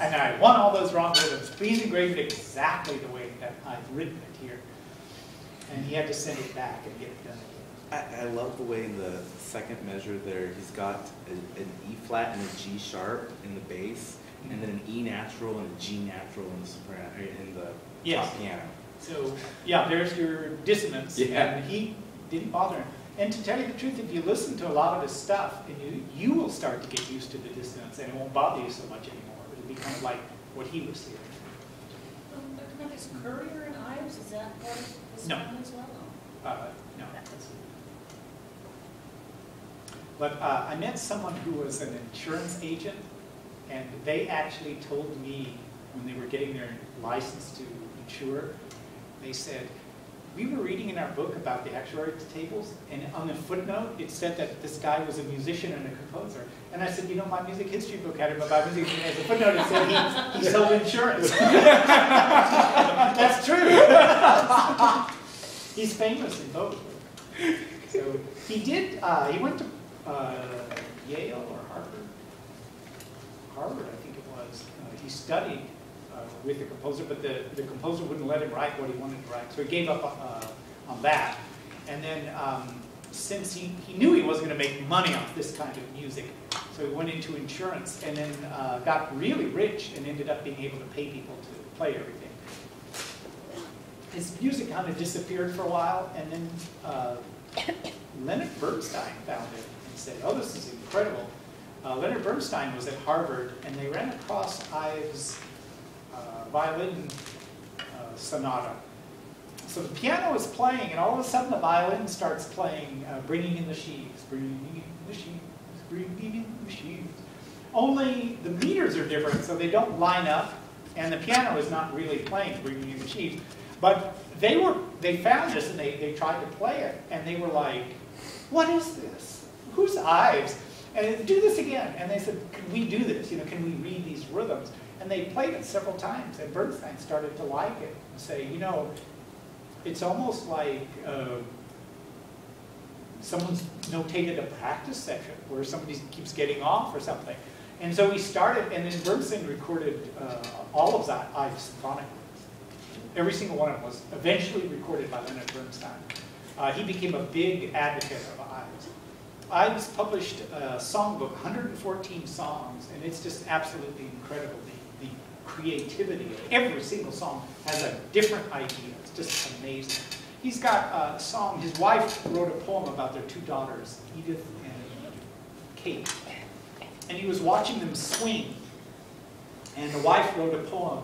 And I won all those wrong rhythms. Please engrave it exactly the way that I've written it here. And he had to send it back and get it done again. I love the way in the second measure there, he's got an E flat and a G sharp in the bass, and then an E natural and a G natural in the soprano, in the top piano. So yeah, there's your dissonance, Yeah. and he didn't bother him. And to tell you the truth, if you listen to a lot of his stuff, and you will start to get used to the dissonance, and it won't bother you so much anymore. It'll be kind of like what he was hearing. Is Courier and Ives, is that part of this No. one as well? No. But I met someone who was an insurance agent, and they actually told me when they were getting their license to insure, they said, we were reading in our book about the actuarial tables, and on the footnote, it said that this guy was a musician and a composer. And I said, you know, my music history book had him about music, and as a footnote, it said he sold insurance. That's true. He's famous in both. So he did, he went to Yale or Harvard? Harvard, I think it was. He studied with the composer, but the composer wouldn't let him write what he wanted to write, so he gave up on that. And then since he knew he wasn't going to make money off this kind of music, so he went into insurance and then got really rich and ended up being able to pay people to play everything. His music kind of disappeared for a while, and then Leonard Bernstein found it and said, oh, this is incredible. Leonard Bernstein was at Harvard, and they ran across Ives' violin sonata. So the piano is playing, and all of a sudden the violin starts playing, bringing in the sheaves, bringing in the sheaves, bringing in the sheaves. Only the meters are different, so they don't line up, and the piano is not really playing, bringing in the sheaves. But they found this, and they tried to play it, and they were like, what is this? Who's Ives? And do this again. And they said, can we do this? You know, can we read these rhythms? And they played it several times, and Bernstein started to like it and say, you know, it's almost like someone's notated a practice session where somebody keeps getting off or something. And so we started, and then Bernstein recorded all of Ives' symphonic works. Every single one of them was eventually recorded by Leonard Bernstein. He became a big advocate of Ives. Ives published a songbook, 114 songs, and it's just absolutely incredible. The creativity of every single song has a different idea. It's just amazing. He's got a song, his wife wrote a poem about their two daughters, Edith and Kate. And he was watching them swing. And the wife wrote a poem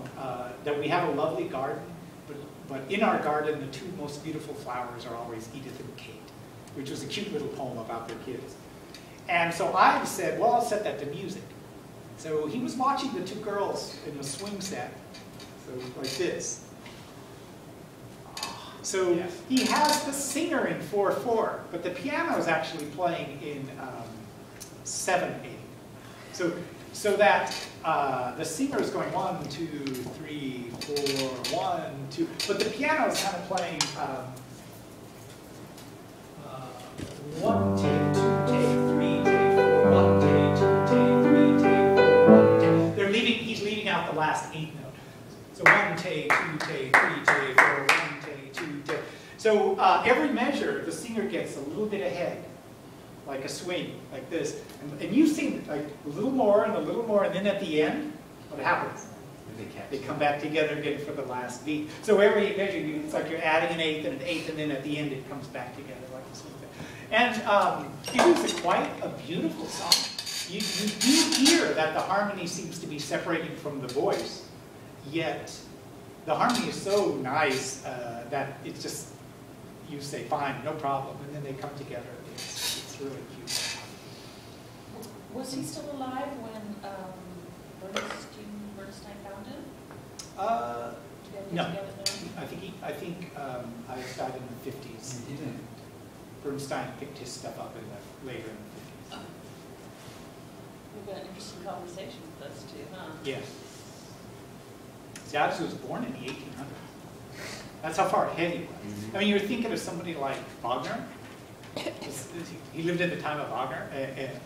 that we have a lovely garden, but in our garden, the two most beautiful flowers are always Edith and Kate, which was a cute little poem about their kids. And so I said, well, I'll set that to music. So he was watching the two girls in the swing set, so like this. So he has the singer in 4/4, but the piano is actually playing in 7/8. So that the singer is going 1, 2, 3, 4, 1, 2, but the piano is kind of playing 1 take, 2 take, 3 take, 4, 1 take, 2 take, 3 take, 4, 1 take. He's leaving out the last 8 note. So 1 take, 2 take, 3 take, 4, 1 take, 2 take. So every measure, the singer gets a little bit ahead, like a swing, like this. And you sing like a little more, and then at the end, what happens? They come back together again for the last beat. So every measure, it's like you're adding an eighth and an eighth, and then at the end it comes back together like this. And it was quite a beautiful song. You do hear that the harmony seems to be separating from the voice, yet the harmony is so nice that it's just, you say, fine, no problem, and then they come together. It's really cute. Was he still alive when Bernstein found him? No. I think I died in the 50s. Bernstein picked his stuff up later in the 50s. We've got an interesting conversation with us too, huh? Yeah. See, Ives was born in the 1800s. That's how far ahead he was. I mean, you're thinking of somebody like Wagner. He lived at the time of Wagner,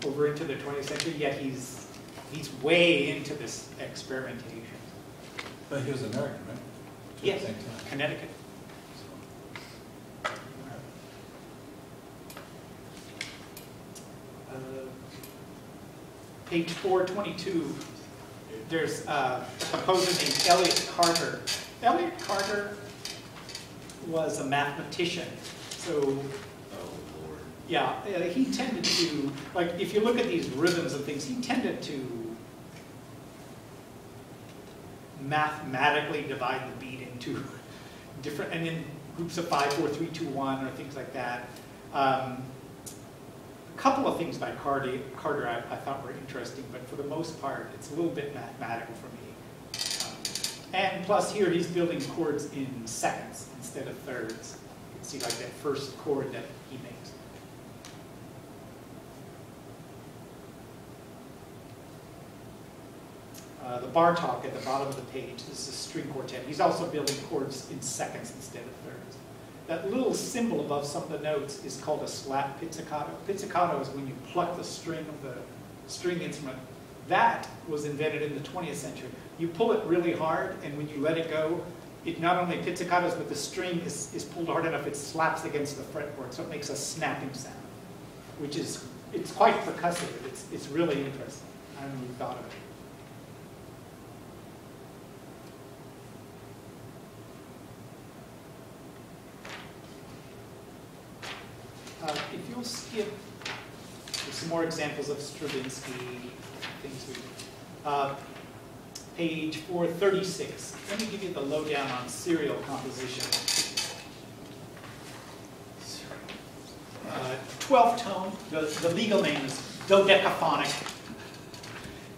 over into the 20th century, yet he's He's way into this experimentation. But he was American, right? At the Yes, same time. Connecticut. Page 422, there's a composer named Elliott Carter. Elliott Carter was a mathematician, so Oh, Lord. yeah, he tended to, like, if you look at these rhythms and things, he tended to mathematically divide the beat into different, and in groups of 5, 4, 3, 2, 1, or things like that. A couple of things by Carter I thought were interesting, but for the most part, it's a little bit mathematical for me. And plus here, he's building chords in seconds instead of thirds. You can see like that first chord that he makes. The Bartók at the bottom of the page, this is a string quartet. He's also building chords in seconds instead of thirds. That little symbol above some of the notes is called a slap pizzicato. Pizzicato is when you pluck the string of the string instrument. That was invented in the 20th century. You pull it really hard, and when you let it go, it not only pizzicatos, but the string is pulled hard enough, it slaps against the fretboard, so it makes a snapping sound, which is, it's quite percussive. It's really interesting. I don't know if you thought of it. If you'll skip, there's some more examples of Stravinsky things. Page 436. Let me give you the lowdown on serial composition. 12th tone, the legal name is dodecaphonic.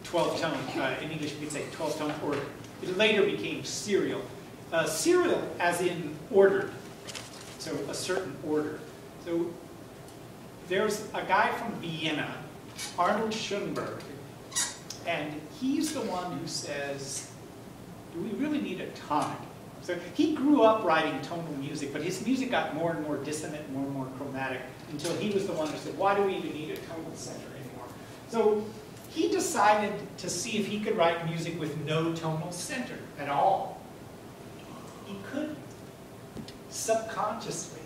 12th tone, in English you could say 12th tone, or it later became serial. Serial as in ordered, so a certain order. So there's a guy from Vienna, Arnold Schoenberg, and he's the one who says, do we really need a tonic? So he grew up writing tonal music, but his music got more and more dissonant, more and more chromatic, until he was the one who said, why do we even need a tonal center anymore? So he decided to see if he could write music with no tonal center at all. He couldn't, subconsciously.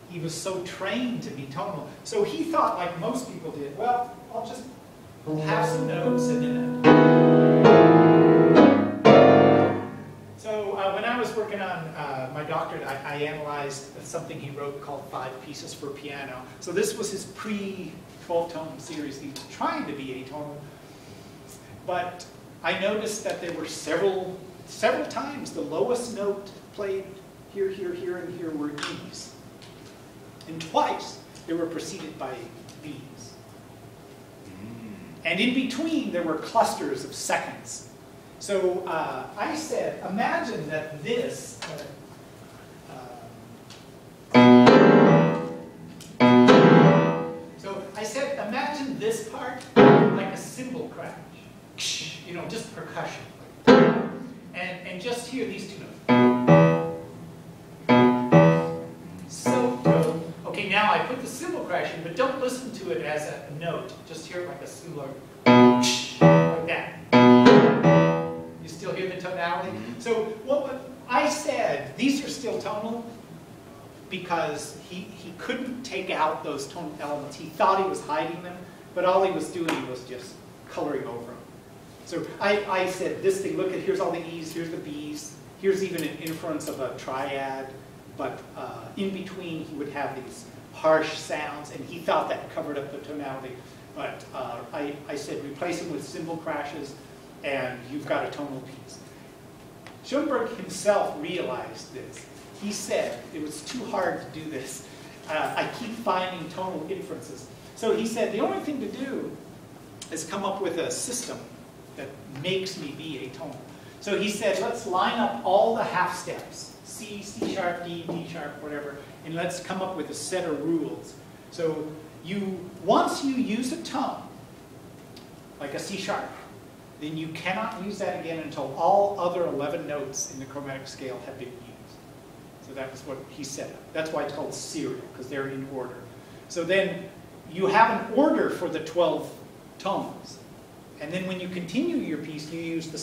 He was so trained to be tonal. So he thought, like most people did, well, I'll just have some notes and then... So when I was working on my doctorate, I analyzed something he wrote called 5 Pieces for Piano. So this was his pre-12-tone series. He was trying to be atonal. But I noticed that there were several times the lowest note played here, here, here, and here were E's. And twice they were preceded by B's. And in between there were clusters of seconds. So I said, imagine that this, so I said, imagine this part like a cymbal crash, you know, just percussion. And just hear these 2 notes. Okay, now I put the cymbal crash in, but don't listen to it as a note. Just hear it like a cymbal, like that. You still hear the tonality? So what I said, these are still tonal because he couldn't take out those tonal elements. He thought he was hiding them, but all he was doing was just coloring over them. So I said this thing, look at, here's all the E's, here's the B's, here's even an inference of a triad. But in between, he would have these harsh sounds, and he thought that covered up the tonality. But I said, replace it with cymbal crashes, and you've got a tonal piece. Schoenberg himself realized this. He said, it was too hard to do this. I keep finding tonal inferences. So he said, the only thing to do is come up with a system that makes me be atonal. So he said, let's line up all the half steps. C, C sharp, D, D sharp, whatever, and let's come up with a set of rules. So once you use a tone, like a C sharp, then you cannot use that again until all other 11 notes in the chromatic scale have been used. So that was what he said. That's why it's called serial, because they're in order. So then you have an order for the 12 tones, And then when you continue your piece, you use the